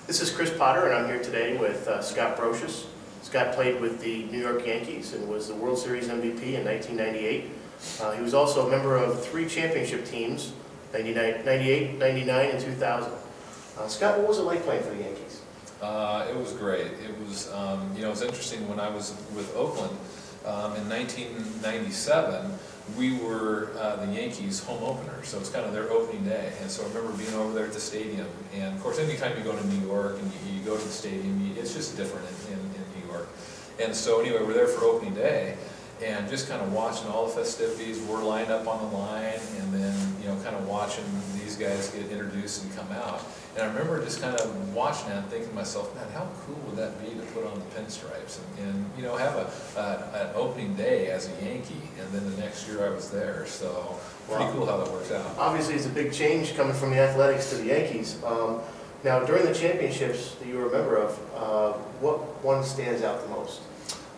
This is Chris Potter, and I'm here today with Scott Brosius. Scott played with the New York Yankees and was the World Series MVP in 1998. He was also a member of 3 championship teams, 98, 99, and 2000. Scott, what was it like playing for the Yankees? It was great. It was, it was interesting when I was with Oakland in 1997. We were the Yankees' home opener, so it was kind of their opening day. And so I remember being over there at the stadium. And of course, anytime you go to New York and you go to the stadium, it's just different in New York. And so anyway, we're there for opening day, and just kind of watching all the festivities. We're lined up on the line, and then kind of watching these guys get introduced and come out. And I remember just kind of watching that and thinking to myself, man, how cool would that be to put on the pinstripes and have an opening day as a Yankee, and then the next year I was there. So pretty cool how that works out. Obviously, it's a big change coming from the Athletics to the Yankees. Now, during the championships that you were a member of, what one stands out the most?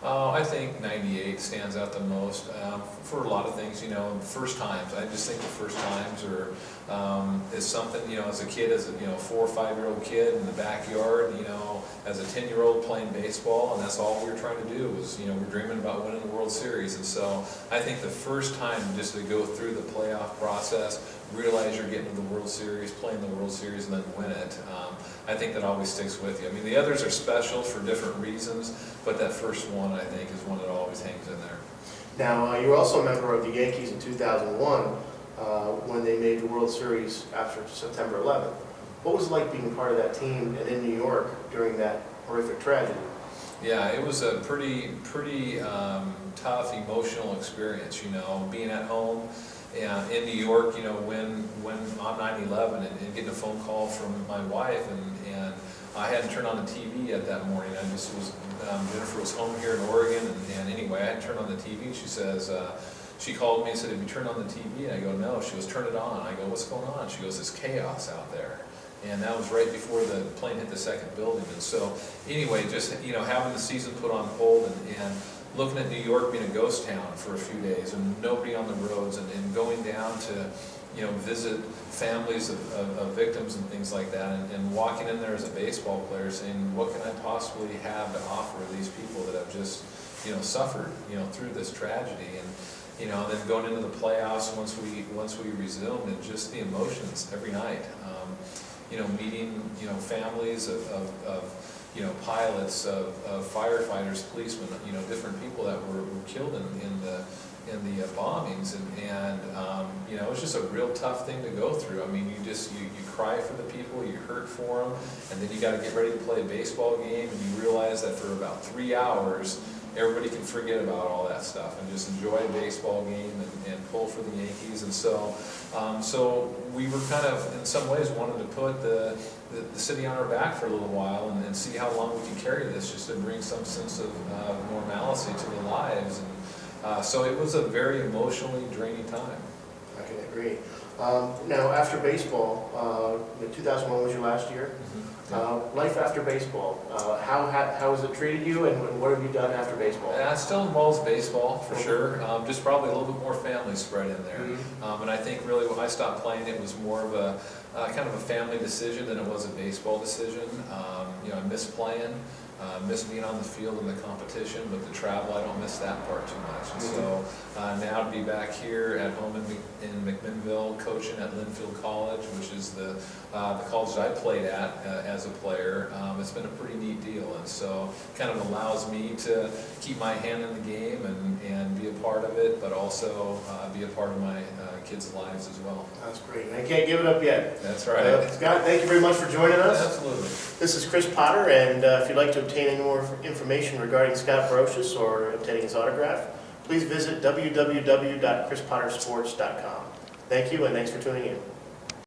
I think 98 stands out the most for a lot of things. First times. I just think the first times is something. As a kid, as a 4 or 5 year old kid in the backyard, as a 10-year-old playing baseball, and that's all we were trying to do was, we're dreaming about winning the World Series. And so I think the first time just to go through the playoff process, realize you're getting to the World Series, playing the World Series, and then win it. I think that always sticks with you. I mean, the others are special for different reasons, but that first one, I think, is one that always hangs in there. Now, you were also a member of the Yankees in 2001 when they made the World Series after September 11th. What was it like being part of that team and in New York during that horrific tragedy? Yeah, it was a pretty tough emotional experience, being at home in New York, when on 9/11 and getting a phone call from my wife, and I hadn't turned on the TV yet that morning. I just was, Jennifer was home here in Oregon, and anyway, I hadn't turned on the TV. She says, she called me and said, "Have you turned on the TV?" And I go, "No." She goes, "Turn it on." I go, "What's going on?" She goes, "It's chaos out there." And that was right before the plane hit the second building. And so anyway, just, having the season put on hold and looking at New York being a ghost town for a few days and nobody on the roads, and going down to, visit families of victims and things like that, and walking in there as a baseball player saying, what can I possibly have to offer these people that have just, suffered, through this tragedy, and, then going into the playoffs once we resumed, and just the emotions every night, meeting, families of pilots, of firefighters, policemen, different people that were killed in the bombings, and it was just a real tough thing to go through. I mean, you cry for the people, you hurt for them, and then you got to get ready to play a baseball game, and you realize that for about 3 hours, everybody can forget about all that stuff and just enjoy a baseball game and pull for the Yankees. And so we were kind of, in some ways, wanted to put the city on our back for a little while and see how long we can carry this, just to bring some sense of normalcy to the lives. And so it was a very emotionally draining time. I can agree. Now, after baseball, 2001 was your last year. Mm-hmm. Life after baseball, how has it treated you, and what have you done after baseball? It still involves baseball, for sure, just probably a little bit more family spread in there. Mm-hmm. And I think really when I stopped playing, it was more of a kind of a family decision than it was a baseball decision. I miss playing. Miss being on the field in the competition, but the travel, I don't miss that part too much. And so now to be back here at home in McMinnville, coaching at Linfield College, which is the college that I played at as a player, it's been a pretty neat deal. And so kind of allows me to keep my hand in the game and be a part of it, but also be a part of my kids' lives as well. That's great. I can't give it up yet. That's right. Scott, thank you very much for joining us. Absolutely. This is Chris Potter, and if you'd like to obtain any more information regarding Scott Brosius or obtaining his autograph, please visit www.chrispottersports.com. Thank you, and thanks for tuning in.